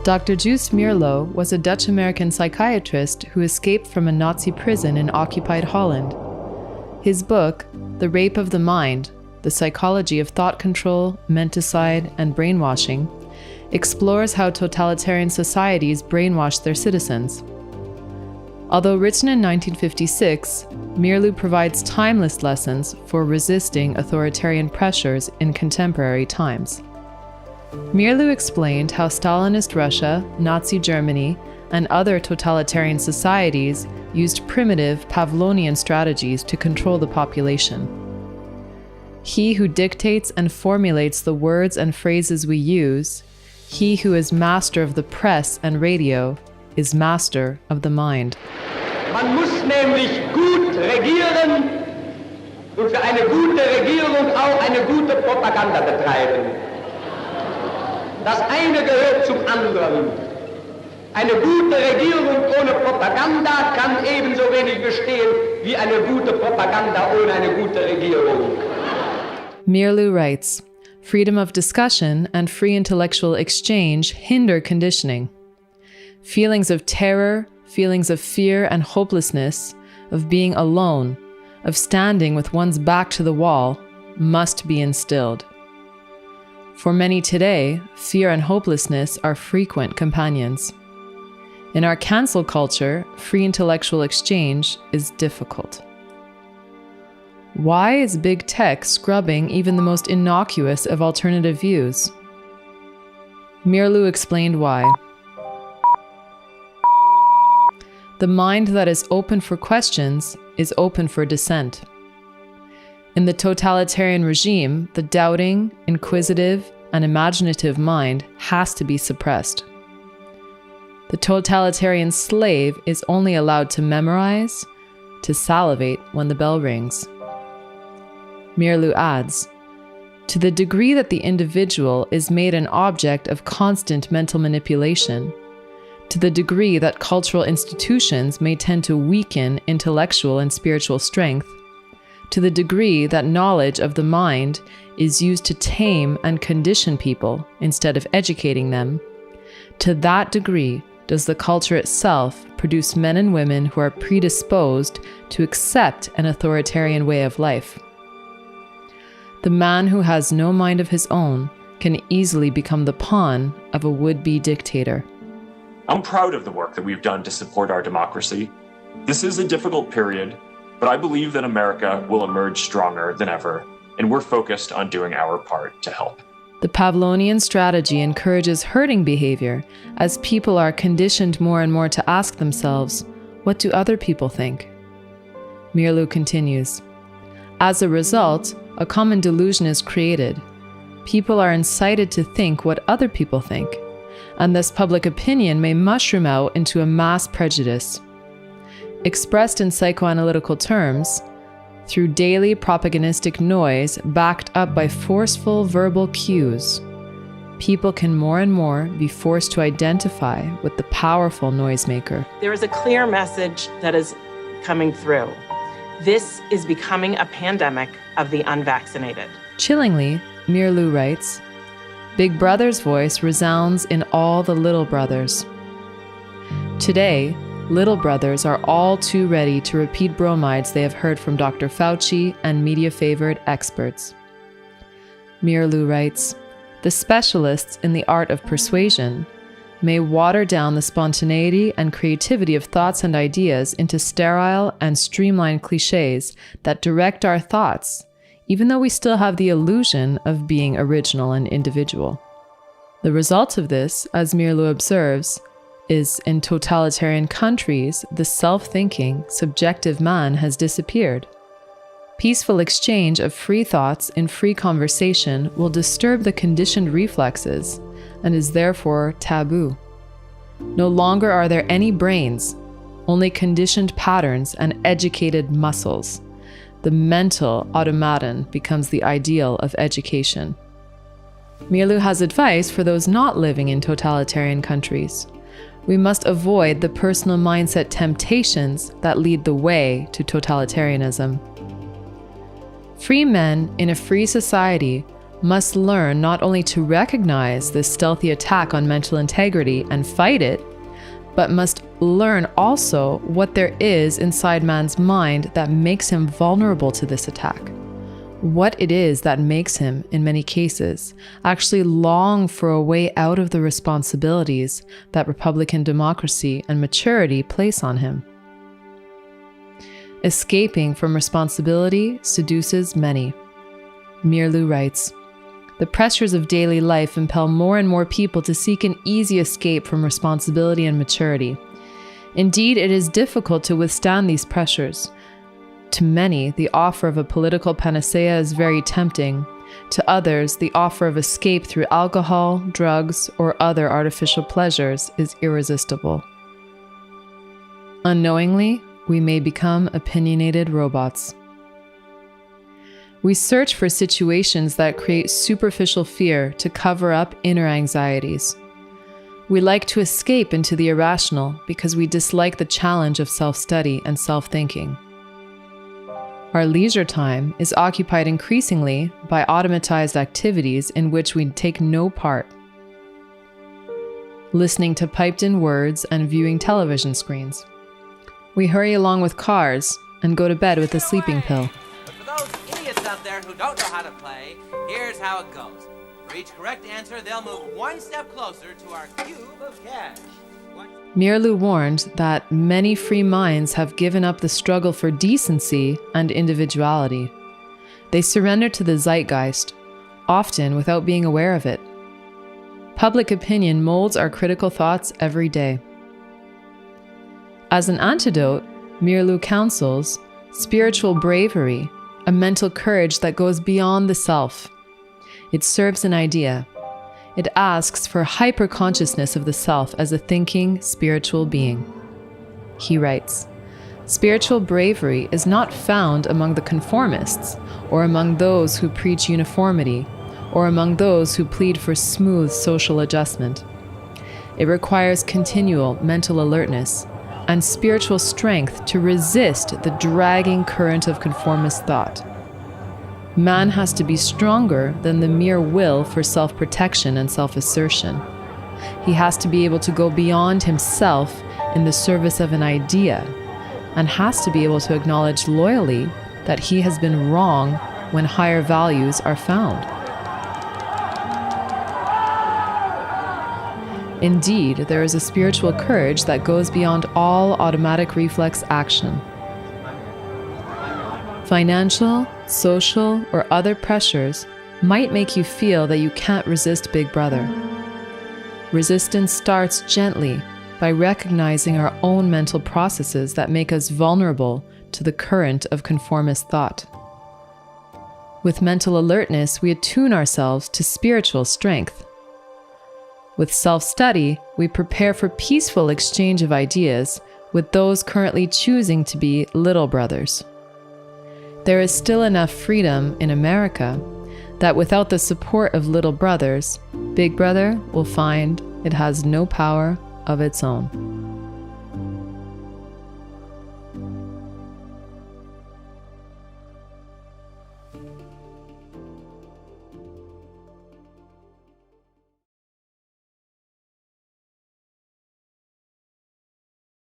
Dr. Joost Meerlo was a Dutch-American psychiatrist who escaped from a Nazi prison in occupied Holland. His book, The Rape of the Mind, The Psychology of Thought Control, Menticide, and Brainwashing, explores how totalitarian societies brainwash their citizens. Although written in 1956, Meerlo provides timeless lessons for resisting authoritarian pressures in contemporary times. Meerlo explained how Stalinist Russia, Nazi Germany, and other totalitarian societies used primitive Pavlovian strategies to control the population. He who dictates and formulates the words and phrases we use, he who is master of the press and radio, is master of the mind. Man muss nämlich gut regieren und für eine gute Regierung auch eine gute Propaganda betreiben. Das eine gehört zum anderen. Eine gute Regierung ohne Propaganda kann ebenso wenig bestehen wie eine gute Propaganda ohne eine gute Regierung. Meerlo writes, freedom of discussion and free intellectual exchange hinder conditioning. Feelings of terror, feelings of fear and hopelessness, of being alone, of standing with one's back to the wall, must be instilled. For many today, fear and hopelessness are frequent companions. In our cancel culture, free intellectual exchange is difficult. Why is big tech scrubbing even the most innocuous of alternative views? Meerlo explained why. The mind that is open for questions is open for dissent. In the totalitarian regime, the doubting, inquisitive, and imaginative mind has to be suppressed. The totalitarian slave is only allowed to memorize, to salivate when the bell rings. Meerlo adds, to the degree that the individual is made an object of constant mental manipulation, to the degree that cultural institutions may tend to weaken intellectual and spiritual strength, to the degree that knowledge of the mind is used to tame and condition people instead of educating them, to that degree does the culture itself produce men and women who are predisposed to accept an authoritarian way of life. The man who has no mind of his own can easily become the pawn of a would-be dictator. I'm proud of the work that we've done to support our democracy. This is a difficult period, but I believe that America will emerge stronger than ever, and we're focused on doing our part to help. The Pavlovian strategy encourages herding behavior as people are conditioned more and more to ask themselves, what do other people think? Meerlo continues, as a result, a common delusion is created. People are incited to think what other people think, and thus public opinion may mushroom out into a mass prejudice. Expressed in psychoanalytical terms, through daily propagandistic noise backed up by forceful verbal cues, people can more and more be forced to identify with the powerful noisemaker. There is a clear message that is coming through. This is becoming a pandemic of the unvaccinated. Chillingly, Meerlo writes, Big Brother's voice resounds in all the little brothers. Today, little brothers are all too ready to repeat bromides they have heard from Dr. Fauci and media-favored experts. Meerlo writes, the specialists in the art of persuasion may water down the spontaneity and creativity of thoughts and ideas into sterile and streamlined cliches that direct our thoughts, even though we still have the illusion of being original and individual. The result of this, as Meerlo observes, is in totalitarian countries, the self-thinking, subjective man has disappeared. Peaceful exchange of free thoughts in free conversation will disturb the conditioned reflexes and is therefore taboo. No longer are there any brains, only conditioned patterns and educated muscles. The mental automaton becomes the ideal of education. Meerlo has advice for those not living in totalitarian countries. We must avoid the personal mindset temptations that lead the way to totalitarianism. Free men in a free society must learn not only to recognize this stealthy attack on mental integrity and fight it, but must learn also what there is inside man's mind that makes him vulnerable to this attack. What it is that makes him, in many cases, actually long for a way out of the responsibilities that Republican democracy and maturity place on him. Escaping from responsibility seduces many. Mierlu writes, "The pressures of daily life impel more and more people to seek an easy escape from responsibility and maturity. Indeed, it is difficult to withstand these pressures. To many, the offer of a political panacea is very tempting. To others, the offer of escape through alcohol, drugs, or other artificial pleasures is irresistible. Unknowingly, we may become opinionated robots. We search for situations that create superficial fear to cover up inner anxieties. We like to escape into the irrational because we dislike the challenge of self-study and self-thinking. Our leisure time is occupied increasingly by automatized activities in which we take no part. Listening to piped-in words and viewing television screens. We hurry along with cars and go to bed with a sleeping pill. But for those idiots out there who don't know how to play, here's how it goes. For each correct answer, they'll move one step closer to our cube of cash. Mierlu warned that many free minds have given up the struggle for decency and individuality. They surrender to the zeitgeist, often without being aware of it. Public opinion molds our critical thoughts every day. As an antidote, Mierlu counsels spiritual bravery, a mental courage that goes beyond the self. It serves an idea. It asks for hyper-consciousness of the self as a thinking, spiritual being. He writes, "Spiritual bravery is not found among the conformists, or among those who preach uniformity, or among those who plead for smooth social adjustment. It requires continual mental alertness and spiritual strength to resist the dragging current of conformist thought. Man has to be stronger than the mere will for self-protection and self-assertion. He has to be able to go beyond himself in the service of an idea, and has to be able to acknowledge loyally that he has been wrong when higher values are found. Indeed, there is a spiritual courage that goes beyond all automatic reflex action. Financial, social, or other pressures might make you feel that you can't resist Big Brother. Resistance starts gently by recognizing our own mental processes that make us vulnerable to the current of conformist thought. With mental alertness, we attune ourselves to spiritual strength. With self-study, we prepare for peaceful exchange of ideas with those currently choosing to be little brothers. There is still enough freedom in America that without the support of little brothers, Big Brother will find it has no power of its own."